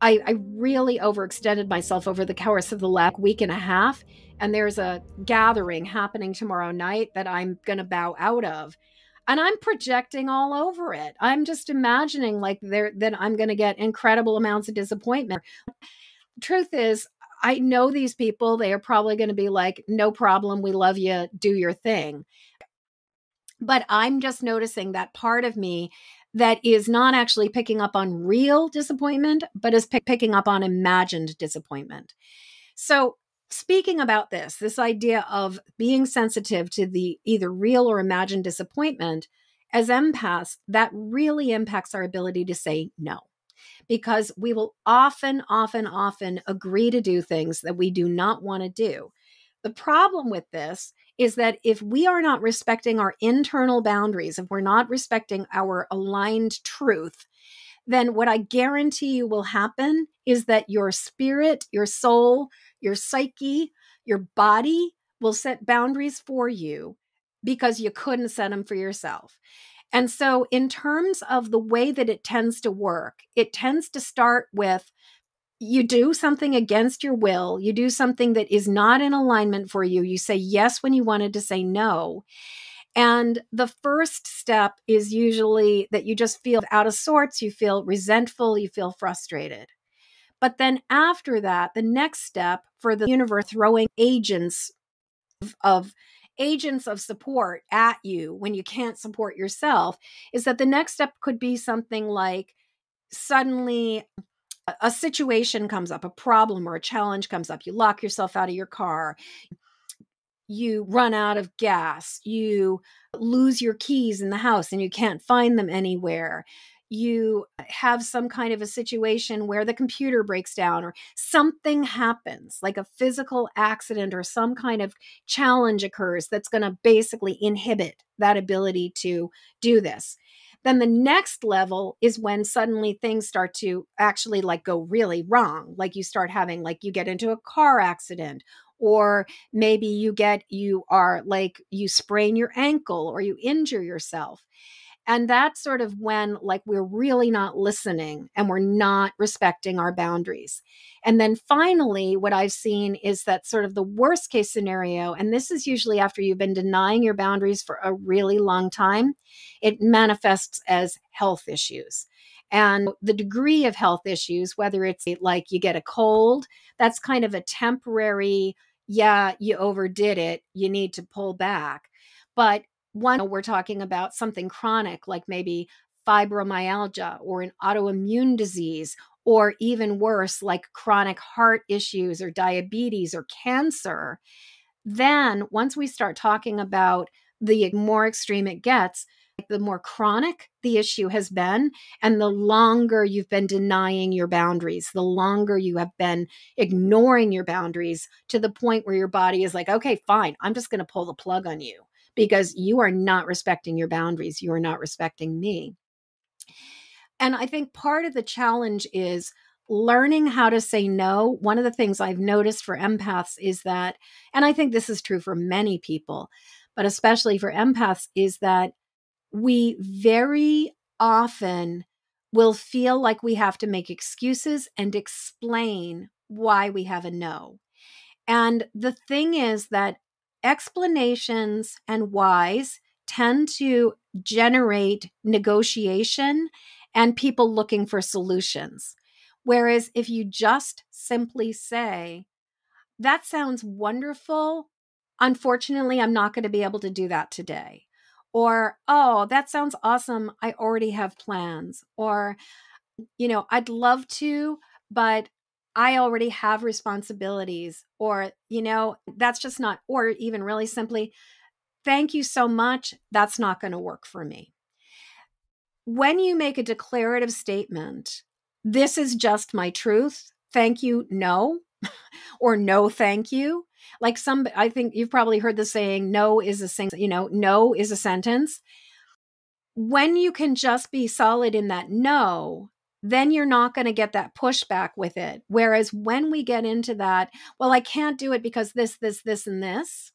I really overextended myself over the course of the last week and a half. And there's a gathering happening tomorrow night that I'm going to bow out of. And I'm projecting all over it. I'm just imagining like that I'm going to get incredible amounts of disappointment. Truth is, I know these people, they are probably going to be like, no problem, we love you, do your thing. But I'm just noticing that part of me that is not actually picking up on real disappointment, but is picking up on imagined disappointment. So speaking about this idea of being sensitive to the either real or imagined disappointment, as empaths, that really impacts our ability to say no. because we will often, often, often agree to do things that we do not want to do. The problem with this is that if we are not respecting our internal boundaries, if we're not respecting our aligned truth, then what I guarantee you will happen is that your spirit, your soul, your psyche, your body will set boundaries for you because you couldn't set them for yourself. And so, in terms of the way that it tends to work, it tends to start with you do something against your will, you do something that is not in alignment for you. You say yes when you wanted to say no. And the first step is usually that you just feel out of sorts, you feel resentful, you feel frustrated. But then after that, the next step for the universe throwing of agents of support at you when you can't support yourself is that the next step could be something like suddenly a situation comes up, a problem or a challenge comes up, you lock yourself out of your car, you run out of gas, you lose your keys in the house and you can't find them anywhere. You have some kind of a situation where the computer breaks down or something happens, like a physical accident or some kind of challenge occurs that's going to basically inhibit that ability to do this. Then the next level is when suddenly things start to actually like go really wrong. Like you start having, like you get into a car accident, or maybe you are like you sprain your ankle or you injure yourself. And that's sort of when like we're really not listening and we're not respecting our boundaries. And then finally, what I've seen is that sort of the worst case scenario, and this is usually after you've been denying your boundaries for a really long time, it manifests as health issues. And the degree of health issues, whether it's like you get a cold, that's kind of a temporary, yeah, you overdid it, you need to pull back. But one, we're talking about something chronic, like maybe fibromyalgia or an autoimmune disease, or even worse, like chronic heart issues or diabetes or cancer. Then once we start talking about the more extreme it gets, the more chronic the issue has been, and the longer you've been denying your boundaries, the longer you have been ignoring your boundaries to the point where your body is like, okay, fine, I'm just going to pull the plug on you because you are not respecting your boundaries. You are not respecting me. And I think part of the challenge is learning how to say no. One of the things I've noticed for empaths is that, and I think this is true for many people, but especially for empaths, is that we very often will feel like we have to make excuses and explain why we have a no. And the thing is that explanations and whys tend to generate negotiation and people looking for solutions. Whereas if you just simply say, that sounds wonderful. Unfortunately, I'm not going to be able to do that today. Or, oh, that sounds awesome. I already have plans. Or, I'd love to, but I already have responsibilities. Or, that's just not, or even really simply, thank you so much. That's not going to work for me. When you make a declarative statement, this is just my truth. Thank you. No, or no, thank you. Like I think you've probably heard the saying, no is no is a sentence. When you can just be solid in that no, then you're not going to get that pushback with it. Whereas when we get into that, well, I can't do it because this, and this,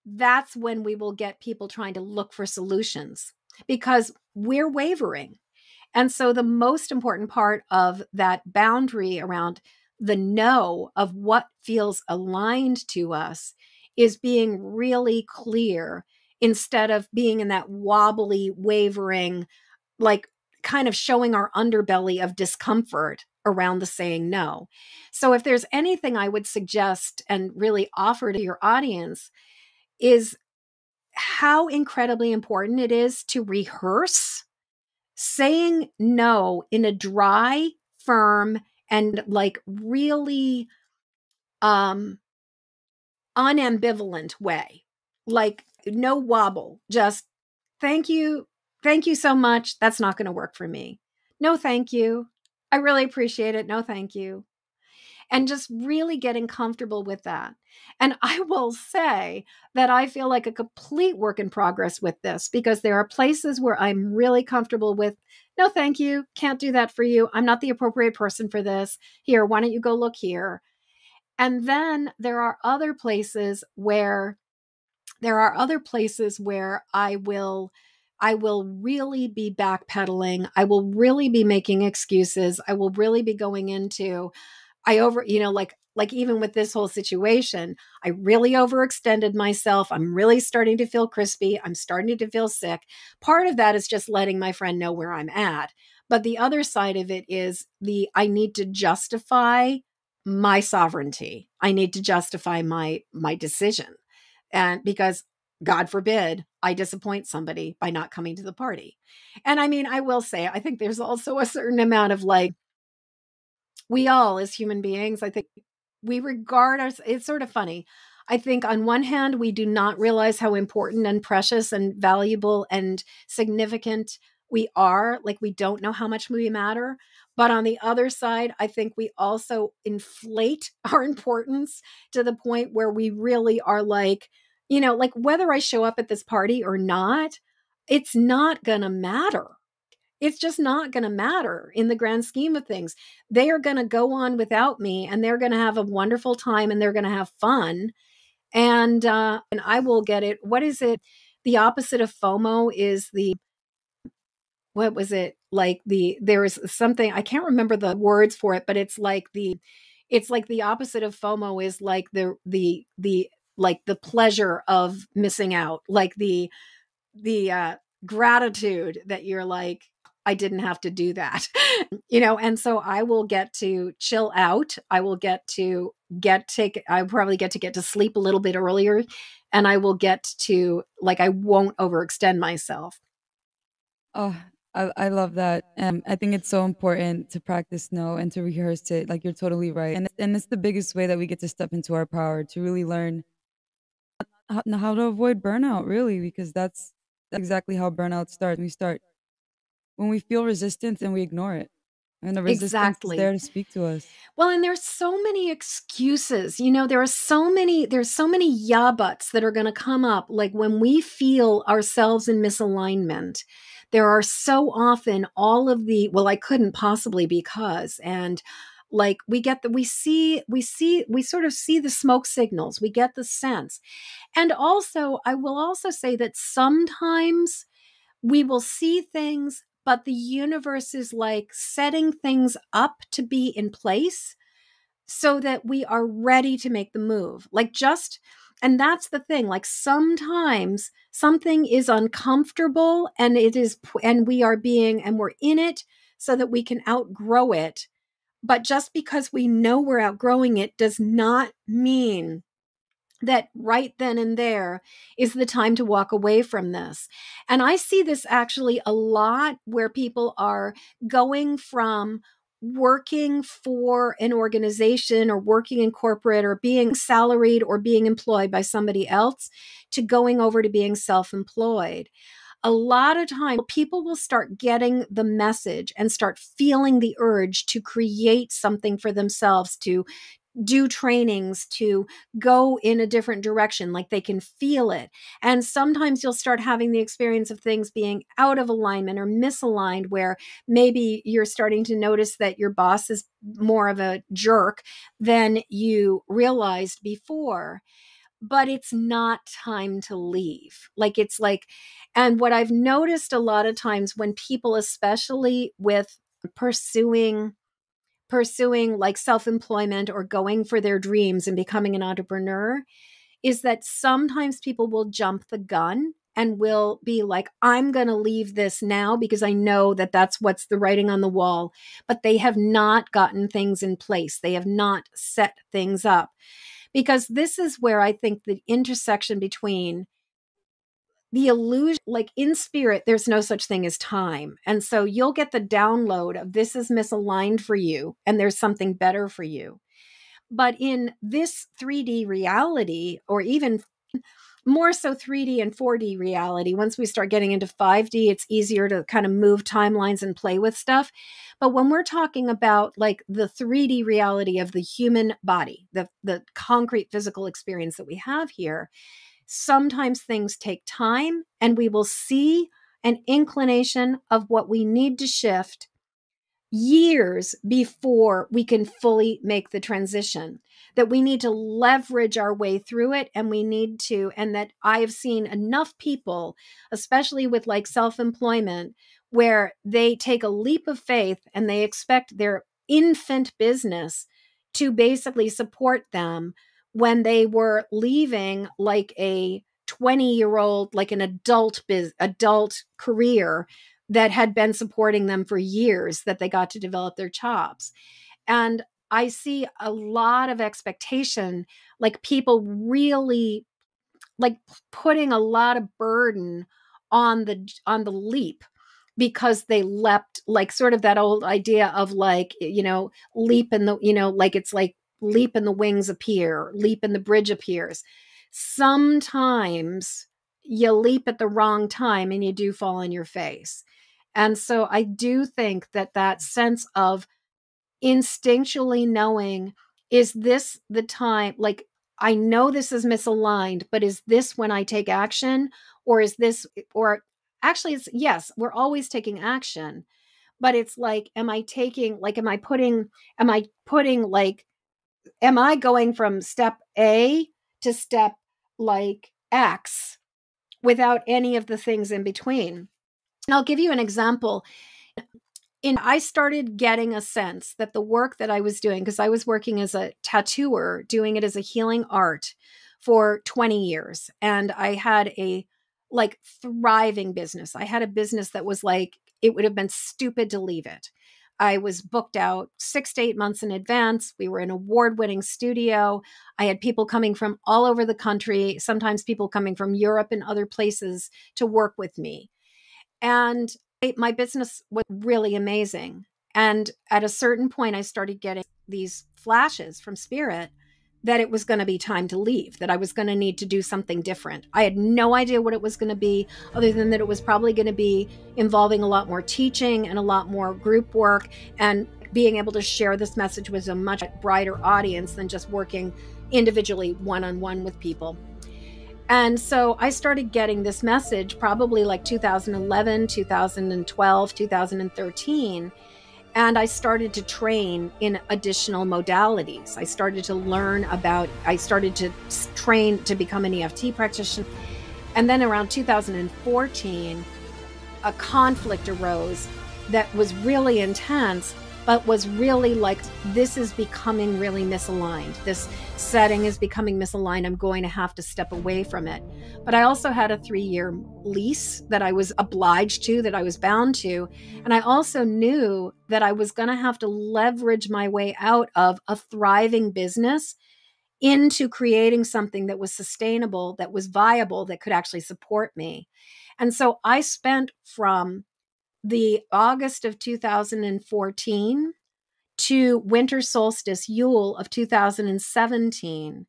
that's when we will get people trying to look for solutions because we're wavering. And so the most important part of that boundary around the no of what feels aligned to us is being really clear instead of being in that wobbly, wavering, like kind of showing our underbelly of discomfort around the saying no. So if there's anything I would suggest and really offer to your audience is how incredibly important it is to rehearse saying no in a dry, firm, and like really unambivalent way. Like no wobble, just thank you so much. That's not going to work for me. No, thank you. I really appreciate it. No, thank you. And just really getting comfortable with that. And I will say that I feel like a complete work in progress with this because there are places where I'm really comfortable with, no, thank you. Can't do that for you. I'm not the appropriate person for this. Here, why don't you go look here? And then there are other places where I will really be backpedaling. I will really be making excuses. I will really be going into like even with this whole situation, I really overextended myself. I'm really starting to feel crispy. I'm starting to feel sick. Part of that is just letting my friend know where I'm at. But the other side of it is I need to justify my sovereignty. I need to justify my decision. And because God forbid I disappoint somebody by not coming to the party. And I mean, I will say, I think there's also a certain amount of like, we all as human beings, I think we regard us, it's sort of funny. I think on one hand, we do not realize how important and precious and valuable and significant we are. Like we don't know how much we matter. But on the other side, I think we also inflate our importance to the point where we really are like, like whether I show up at this party or not, it's not going to matter. It's just not going to matter in the grand scheme of things. They are going to go on without me and they're going to have a wonderful time and they're going to have fun. And I will get it. What is it? The opposite of FOMO is what was it? Like there is something, I can't remember the words for it, but it's like the opposite of FOMO is like like the pleasure of missing out, like the gratitude that you're like, I didn't have to do that. And so I will get to chill out. I will get to I probably get to sleep a little bit earlier, and I will get to like, I won't overextend myself. Oh, I love that. I think it's so important to practice no and to rehearse it. Like you're totally right. And it's the biggest way that we get to step into our power to really learn how to avoid burnout, really, because that's exactly how burnout starts. We start when we feel resistance and we ignore it. And the resistance is Exactly. there to speak to us. Well, and there's so many excuses. There's so many yeah buts that are going to come up. Like when we feel ourselves in misalignment, there are so often all of well, I couldn't possibly because, and like we sort of see the smoke signals. We get the sense. And also, I will also say that sometimes we will see things, but the universe is like setting things up to be in place so that we are ready to make the move. And that's the thing. Like sometimes something is uncomfortable and we're in it so that we can outgrow it. But just because we know we're outgrowing it does not mean that right then and there is the time to walk away from this. And I see this actually a lot where people are going from working for an organization or working in corporate or being salaried or being employed by somebody else to going over to being self-employed. A lot of time people will start getting the message and start feeling the urge to create something for themselves, to do trainings, to go in a different direction, like they can feel it. And sometimes you'll start having the experience of things being out of alignment or misaligned, where maybe you're starting to notice that your boss is more of a jerk than you realized before. But it's not time to leave. And what I've noticed a lot of times when people, especially with pursuing like self-employment or going for their dreams and becoming an entrepreneur, is that sometimes people will jump the gun and will be like, I'm going to leave this now because I know that that's what's the writing on the wall. But they have not gotten things in place. They have not set things up. Because this is where I think the intersection between the illusion, like in spirit, there's no such thing as time. And so you'll get the download of this is misaligned for you and there's something better for you. But in this 3D reality, or even more so 3D and 4D reality. Once we start getting into 5D, it's easier to kind of move timelines and play with stuff. But when we're talking about like the 3D reality of the human body, the concrete physical experience that we have here, sometimes things take time, and we will see an inclination of what we need to shift years before we can fully make the transition, that we need to leverage our way through it. And we need to, and that I've seen enough people, especially with like self-employment, where they take a leap of faith and they expect their infant business to basically support them when they were leaving like a 20-year-old, like an adult career that had been supporting them for years, that they got to develop their chops. And I see a lot of expectation, like people really like putting a lot of burden on the leap, because they leapt, like sort of that old idea of like, leap in the, like it's like leap and the wings appear, leap and the bridge appears. Sometimes you leap at the wrong time and you do fall on your face. And so I do think that that sense of instinctually knowing, is this the time? Like, I know this is misaligned, but is this when I take action? Or is this, or actually, it's yes, we're always taking action, but it's like, am I going from step A to step like X without any of the things in between? And I'll give you an example. I started getting a sense that the work that I was doing, because I was working as a tattooer, doing it as a healing art for 20 years. And I had a like thriving business. I had a business that was like, it would have been stupid to leave it. I was booked out 6 to 8 months in advance. We were an award-winning studio. I had people coming from all over the country, sometimes people coming from Europe and other places to work with me. And my business was really amazing. And at a certain point, I started getting these flashes from spirit that it was going to be time to leave, that I was going to need to do something different. I had no idea what it was going to be, other than that it was probably going to be involving a lot more teaching and a lot more group work, and being able to share this message with a much brighter audience than just working individually one-on-one with people. And so I started getting this message probably like 2011, 2012, 2013. And I started to train in additional modalities. I started to train to become an EFT practitioner. And then around 2014, a conflict arose that was really intense, but was really like, this is becoming really misaligned. This setting is becoming misaligned. I'm going to have to step away from it. But I also had a 3-year lease that I was obliged to, that I was bound to. And I also knew that I was going to have to leverage my way out of a thriving business into creating something that was sustainable, that was viable, that could actually support me. And so I spent from the August of 2014 to winter solstice Yule of 2017,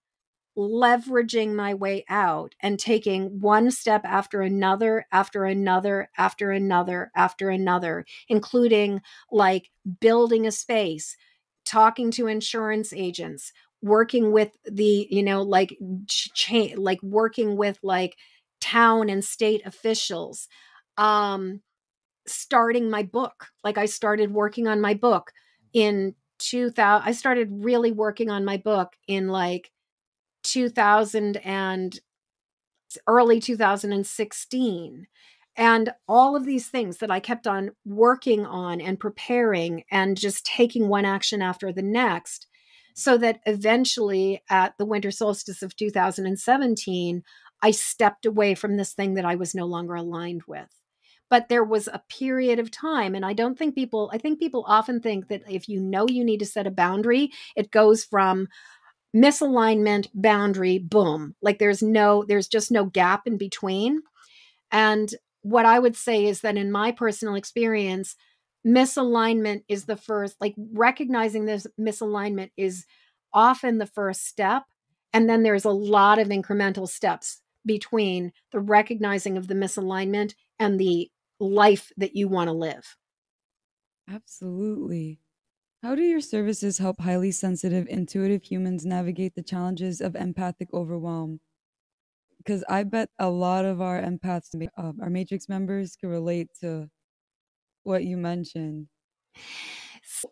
leveraging my way out and taking one step after another, after another, after another, after another, including like building a space, talking to insurance agents, working with the, working with like town and state officials, starting my book. Like I started working on my book in 2000. I started really working on my book in like 2000 and early 2016. And all of these things that I kept on working on and preparing and just taking one action after the next, so that eventually at the winter solstice of 2017, I stepped away from this thing that I was no longer aligned with. But there was a period of time, and I think people often think that if you know you need to set a boundary, it goes from misalignment, boundary, boom. Like there's just no gap in between. And what I would say is that in my personal experience, misalignment is the first, like recognizing this misalignment is often the first step. And then there's a lot of incremental steps between the recognizing of the misalignment and the life that you want to live. Absolutely. How do your services help highly sensitive, intuitive humans navigate the challenges of empathic overwhelm? Because I bet a lot of our empaths, our Matrix members, can relate to what you mentioned. So,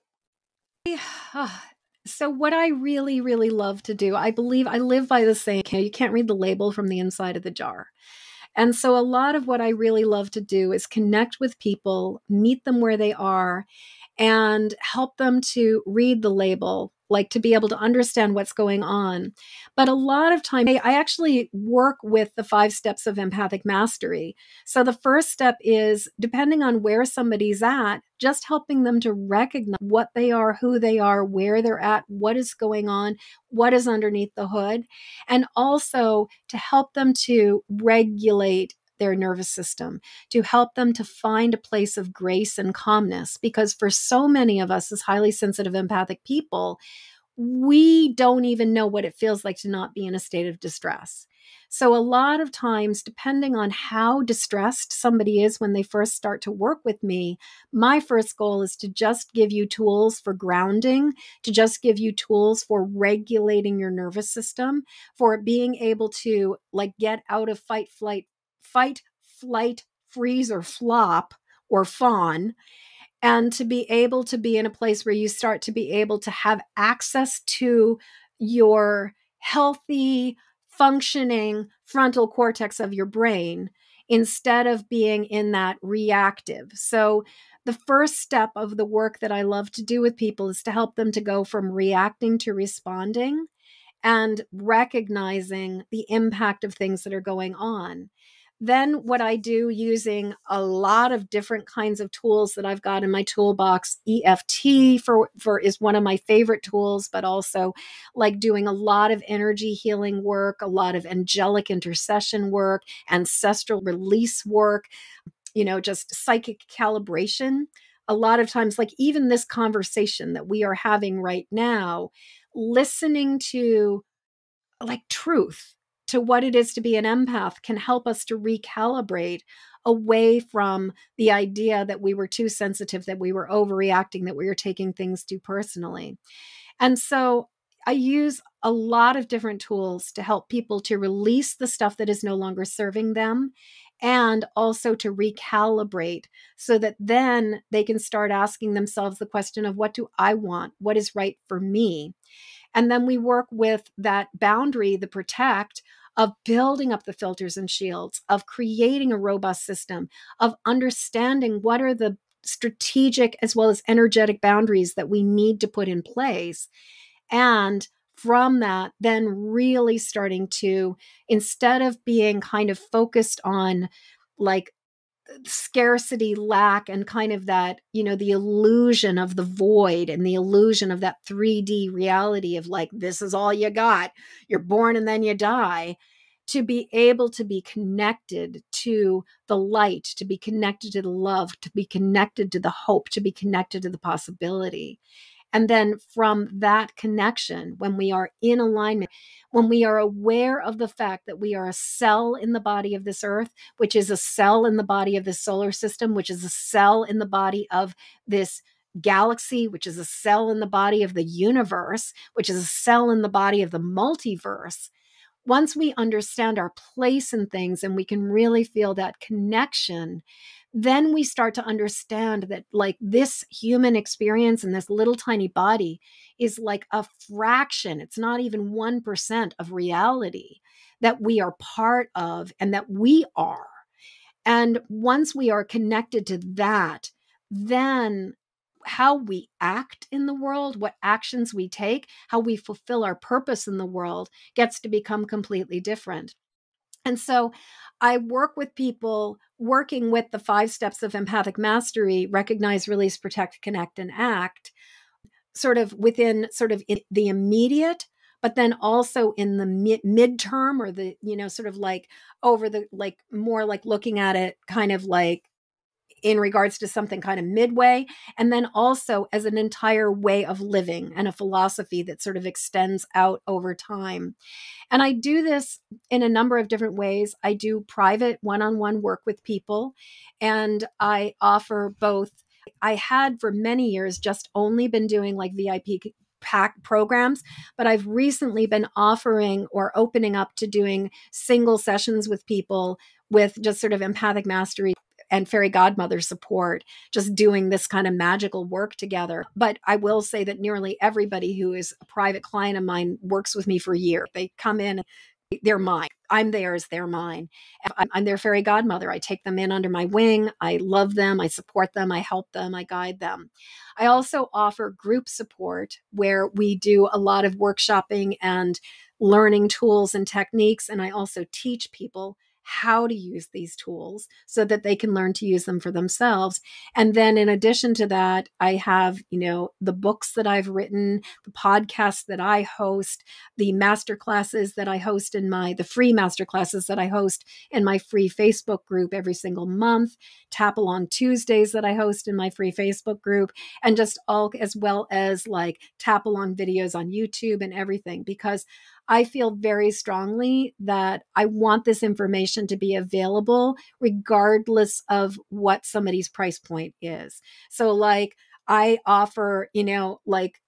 so what I really, really love to do, I believe I live by the saying, you can't read the label from the inside of the jar. And so a lot of what I really love to do is connect with people, meet them where they are, and help them to read the label, like to be able to understand what's going on. But a lot of time, I actually work with the 5 steps of empathic mastery. So the first step is, depending on where somebody's at, just helping them to recognize what they are, who they are, where they're at, what is going on, what is underneath the hood, and also to help them to regulate their nervous system, to help them to find a place of grace and calmness. Because for so many of us as highly sensitive empathic people, we don't even know what it feels like to not be in a state of distress. So, a lot of times, depending on how distressed somebody is when they first start to work with me, my first goal is to just give you tools for grounding, to just give you tools for regulating your nervous system, for being able to like get out of fight, flight, freeze, or flop or fawn, and to be able to be in a place where you start to be able to have access to your healthy, functioning frontal cortex of your brain instead of being in that reactive. So, the first step of the work that I love to do with people is to help them to go from reacting to responding and recognizing the impact of things that are going on. Then what I do using a lot of different kinds of tools that I've got in my toolbox, EFT for is one of my favorite tools, but also like doing a lot of energy healing work, a lot of angelic intercession work, ancestral release work, just psychic calibration. A lot of times, like even this conversation that we are having right now, listening to like truth to what it is to be an empath can help us to recalibrate away from the idea that we were too sensitive, that we were overreacting, that we were taking things too personally. And so I use a lot of different tools to help people to release the stuff that is no longer serving them and also to recalibrate so that then they can start asking themselves the question of, what do I want? What is right for me? And then we work with that boundary, the protect, of building up the filters and shields, of creating a robust system, of understanding what are the strategic as well as energetic boundaries that we need to put in place. And from that, then really starting to, instead of being kind of focused on like scarcity, lack, and kind of that, the illusion of the void and the illusion of that 3D reality of like, this is all you got. You're born and then you die. To be able to be connected to the light, to be connected to the love, to be connected to the hope, to be connected to the possibility. And then from that connection, when we are in alignment, when we are aware of the fact that we are a cell in the body of this earth, which is a cell in the body of this solar system, which is a cell in the body of this galaxy, which is a cell in the body of the universe, which is a cell in the body of the multiverse. Once we understand our place in things and we can really feel that connection, then we start to understand that like this human experience in this little tiny body is like a fraction. It's not even 1% of reality that we are part of and that we are. And once we are connected to that, then how we act in the world, what actions we take, how we fulfill our purpose in the world gets to become completely different. And so I work with people working with the 5 steps of empathic mastery: recognize, release, protect, connect, and act, sort of within sort of the immediate, but then also in the midterm, or the, sort of like over the, like more like looking at it kind of like in regards to something kind of midway, and then also as an entire way of living and a philosophy that sort of extends out over time. And I do this in a number of different ways. I do private one-on-one work with people, and I offer both. I had for many years just only been doing like VIP pack programs, but I've recently been offering or opening up to doing single sessions with people with just sort of empathic mastery and fairy godmother support, just doing this kind of magical work together. But I will say that nearly everybody who is a private client of mine works with me for a year. They come in, they're mine. I'm theirs, they're mine. I'm their fairy godmother. I take them in under my wing. I love them. I support them. I help them. I guide them. I also offer group support where we do a lot of workshopping and learning tools and techniques. And I also teach people how to use these tools so that they can learn to use them for themselves. And then in addition to that, I have, the books that I've written, the podcasts that I host, the masterclasses that I host the free masterclasses that I host in my free Facebook group every single month, Tap Along Tuesdays that I host in my free Facebook group, and just all as well as like tap along videos on YouTube and everything, because I feel very strongly that I want this information to be available regardless of what somebody's price point is. So like I offer,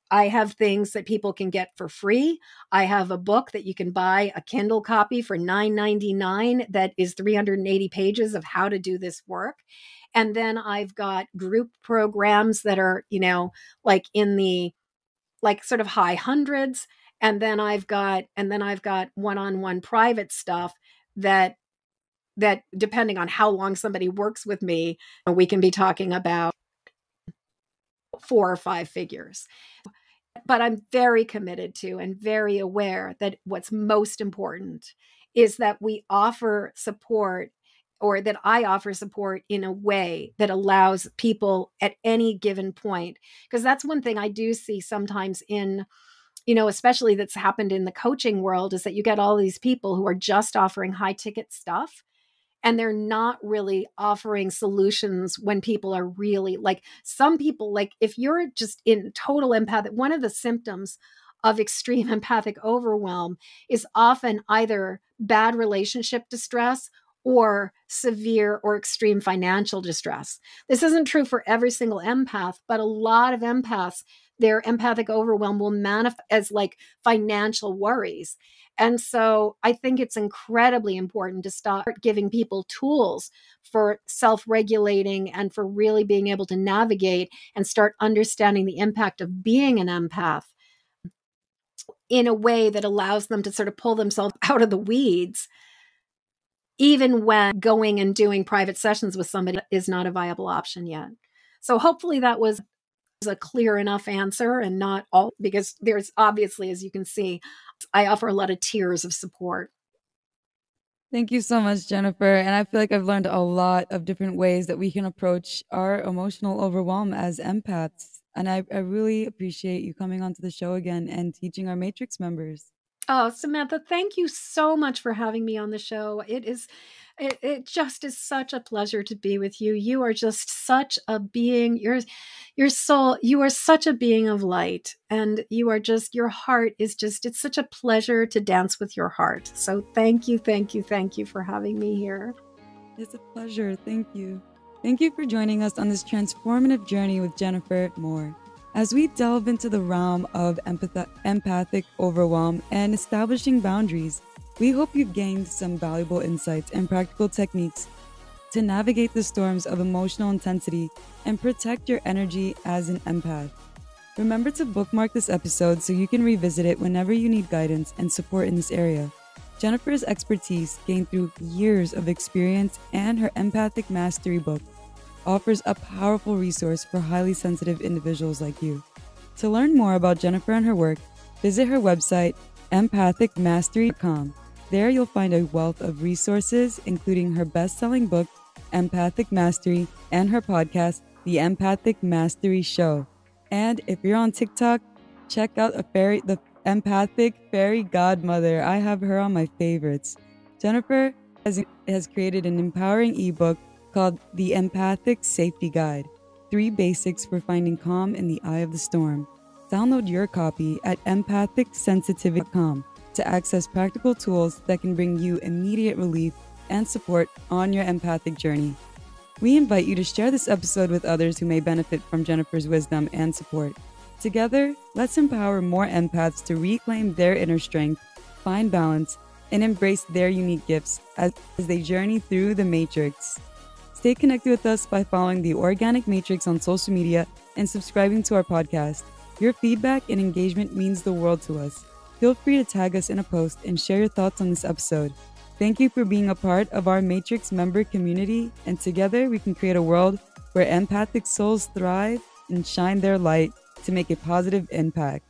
I have things that people can get for free. I have a book that you can buy a Kindle copy for $9.99 that is 380 pages of how to do this work. And then I've got group programs that are, like in the sort of high hundreds. And then I've got one-on-one private stuff that depending on how long somebody works with me, we can be talking about 4 or 5 figures. But I'm very committed to and very aware that what's most important is that we offer support, or that I offer support in a way that allows people at any given point. Because that's one thing I do see sometimes in, especially that's happened in the coaching world, is that you get all these people who are just offering high ticket stuff. And they're not really offering solutions when people are really like, some people, like if you're just in total empath, one of the symptoms of extreme empathic overwhelm is often either bad relationship distress or severe or extreme financial distress. This isn't true for every single empath, but a lot of empaths, their empathic overwhelm will manifest as like financial worries. And so I think it's incredibly important to start giving people tools for self-regulating and for really being able to navigate and start understanding the impact of being an empath in a way that allows them to sort of pull themselves out of the weeds, even when going and doing private sessions with somebody is not a viable option yet. So hopefully that was a clear enough answer, and not all, because there's obviously, as you can see, I offer a lot of tiers of support. Thank you so much, Jennifer. And I feel like I've learned a lot of different ways that we can approach our emotional overwhelm as empaths. And I really appreciate you coming onto the show again and teaching our Matrix members. Oh, Samantha, thank you so much for having me on the show. It just is such a pleasure to be with you. You are just such a being. Your soul, you are such a being of light, and your heart is just, it's such a pleasure to dance with your heart. So thank you for having me here. It's a pleasure. Thank you. Thank you for joining us on this transformative journey with Jennifer Moore. As we delve into the realm of empathic overwhelm and establishing boundaries, we hope you've gained some valuable insights and practical techniques to navigate the storms of emotional intensity and protect your energy as an empath. Remember to bookmark this episode so you can revisit it whenever you need guidance and support in this area. Jennifer's expertise, gained through years of experience, and her Empathic Mastery book offers a powerful resource for highly sensitive individuals like you. To learn more about Jennifer and her work, visit her website, empathicmastery.com. There you'll find a wealth of resources, including her best-selling book, Empathic Mastery, and her podcast, The Empathic Mastery Show. And if you're on TikTok, check out the Empathic Fairy Godmother. I have her on my favorites. Jennifer has created an empowering ebook called the Empathic Safety Guide, 3 Basics for Finding Calm in the Eye of the Storm. Download your copy at empathicsensitivity.com to access practical tools that can bring you immediate relief and support on your empathic journey. We invite you to share this episode with others who may benefit from Jennifer's wisdom and support. Together, let's empower more empaths to reclaim their inner strength, find balance, and embrace their unique gifts as they journey through the Matrix. Stay connected with us by following the Organic Matrix on social media and subscribing to our podcast. Your feedback and engagement means the world to us. Feel free to tag us in a post and share your thoughts on this episode. Thank you for being a part of our Matrix member community, and together we can create a world where empathic souls thrive and shine their light to make a positive impact.